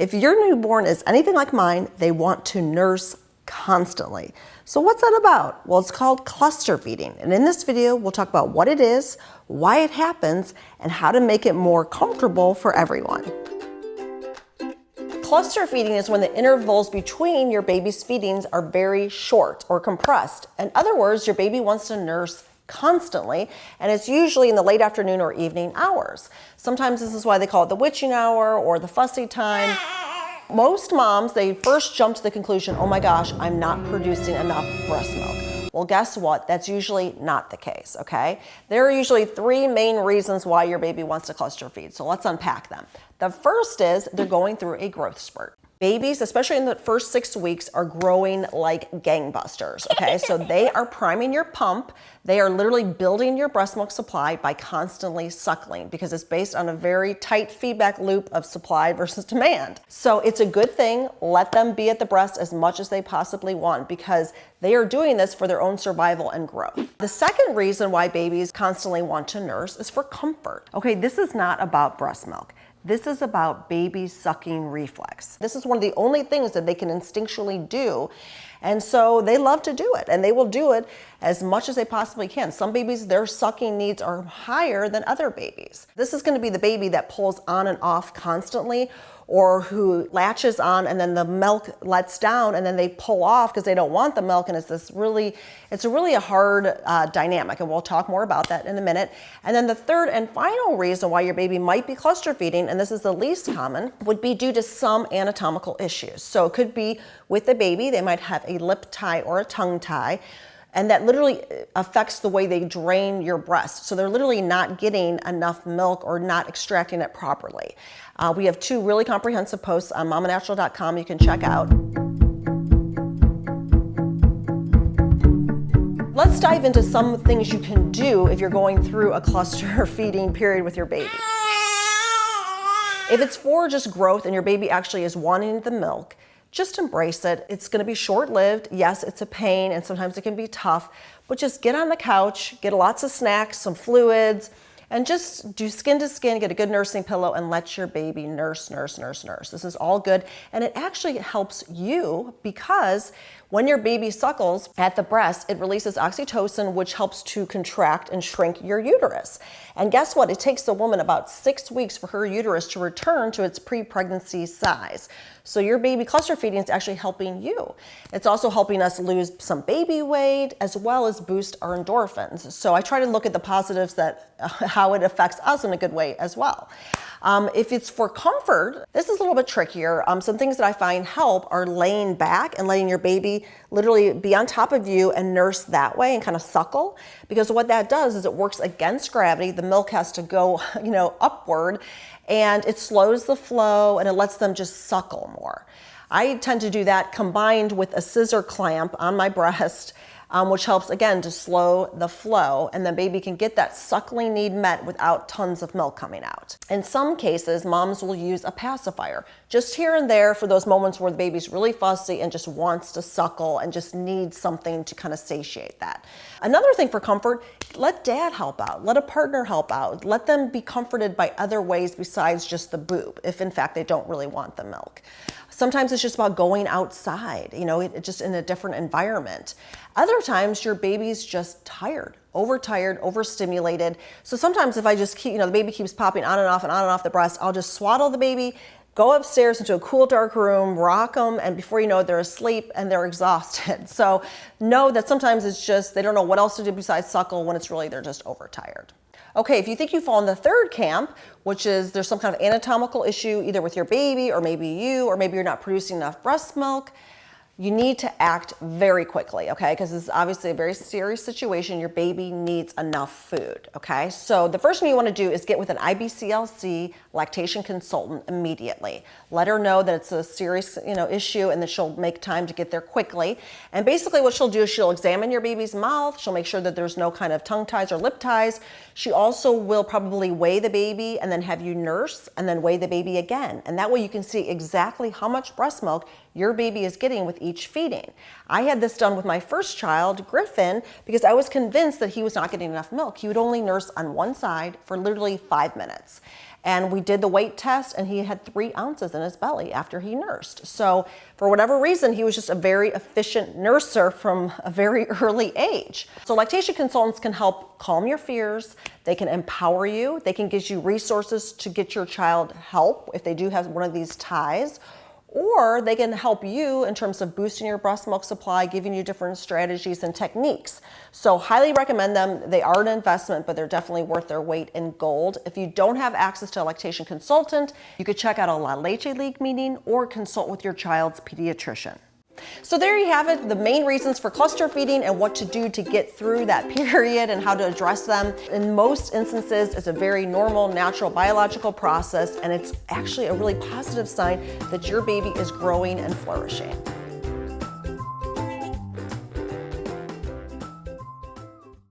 If your newborn is anything like mine, they want to nurse constantly. So what's that about? Well, it's called cluster feeding. And in this video, we'll talk about what it is, why it happens, and how to make it more comfortable for everyone. Cluster feeding is when the intervals between your baby's feedings are very short or compressed. In other words, your baby wants to nurse constantly, and it's usually in the late afternoon or evening hours. Sometimes this is why they call it the witching hour or the fussy time. Most moms, they first jump to the conclusion, oh my gosh, I'm not producing enough breast milk. Well, guess what? That's usually not the case, okay? There are usually three main reasons why your baby wants to cluster feed, so let's unpack them. The first is they're going through a growth spurt. Babies, especially in the first 6 weeks, are growing like gangbusters, okay? So they are priming your pump. They are literally building your breast milk supply by constantly suckling because it's based on a very tight feedback loop of supply versus demand. So it's a good thing. Let them be at the breast as much as they possibly want because they are doing this for their own survival and growth. The second reason why babies constantly want to nurse is for comfort. Okay, this is not about breast milk. This is about baby sucking reflex. This is one of the only things that they can instinctually do. And so they love to do it, and they will do it as much as they possibly can. Some babies, their sucking needs are higher than other babies. This is going to be the baby that pulls on and off constantly, or who latches on and then the milk lets down and then they pull off because they don't want the milk, and it's really a hard dynamic, and we'll talk more about that in a minute. And then the third and final reason why your baby might be cluster feeding, and this is the least common, would be due to some anatomical issues. So it could be with the baby, they might have a lip tie or a tongue tie, and that literally affects the way they drain your breast. So they're literally not getting enough milk or not extracting it properly. We have two really comprehensive posts on mamanatural.com you can check out. Let's dive into some things you can do if you're going through a cluster feeding period with your baby. If it's for just growth and your baby actually is wanting the milk, just embrace it. It's going to be short-lived. Yes, it's a pain and sometimes it can be tough, but just get on the couch, get lots of snacks, some fluids, and just do skin to skin, get a good nursing pillow, and let your baby nurse. This is all good, and it actually helps you because when your baby suckles at the breast, it releases oxytocin, which helps to contract and shrink your uterus. And guess what? It takes the woman about 6 weeks for her uterus to return to its pre-pregnancy size. So your baby cluster feeding is actually helping you. It's also helping us lose some baby weight as well as boost our endorphins. So I try to look at the positives that how it affects us in a good way as well. If it's for comfort, this is a little bit trickier. Some things that I find help are laying back and letting your baby literally be on top of you and nurse that way and kind of suckle. Because what that does is it works against gravity. The milk has to go, upward, and it slows the flow and it lets them just suckle more. I tend to do that combined with a scissor clamp on my breast, which helps, again, to slow the flow, and then baby can get that suckling need met without tons of milk coming out. In some cases, moms will use a pacifier, just here and there for those moments where the baby's really fussy and just wants to suckle and just needs something to kind of satiate that. Another thing for comfort, let dad help out, let a partner help out, let them be comforted by other ways besides just the boob, if in fact they don't really want the milk. Sometimes it's just about going outside, just in a different environment. Other times your baby's just tired, overtired, overstimulated. So sometimes if I just keep, the baby keeps popping on and off the breast, I'll just swaddle the baby, go upstairs into a cool, dark room, rock them, and before you know it, they're asleep and they're exhausted. So know that sometimes it's just, they don't know what else to do besides suckle when it's really, they're just overtired. Okay, if you think you fall in the third camp, which is there's some kind of anatomical issue either with your baby or maybe you're not producing enough breast milk, you need to act very quickly, okay? Because this is obviously a very serious situation. Your baby needs enough food, okay? So the first thing you want to do is get with an IBCLC lactation consultant immediately. Let her know that it's a serious, issue and that she'll make time to get there quickly. And basically what she'll do is she'll examine your baby's mouth. She'll make sure that there's no kind of tongue ties or lip ties. She also will probably weigh the baby and then have you nurse and then weigh the baby again. And that way you can see exactly how much breast milk your baby is getting with each feeding. I had this done with my first child, Griffin, because I was convinced that he was not getting enough milk. He would only nurse on one side for literally 5 minutes. And we did the weight test, and he had 3 ounces in his belly after he nursed. So for whatever reason, he was just a very efficient nurser from a very early age. So lactation consultants can help calm your fears. They can empower you. They can give you resources to get your child help if they do have one of these ties. Or they can help you in terms of boosting your breast milk supply, giving you different strategies and techniques. So highly recommend them. They are an investment, but they're definitely worth their weight in gold. If you don't have access to a lactation consultant, you could check out a La Leche League meeting or consult with your child's pediatrician. So there you have it, the main reasons for cluster feeding and what to do to get through that period and how to address them. In most instances, it's a very normal, natural, biological process, and it's actually a really positive sign that your baby is growing and flourishing.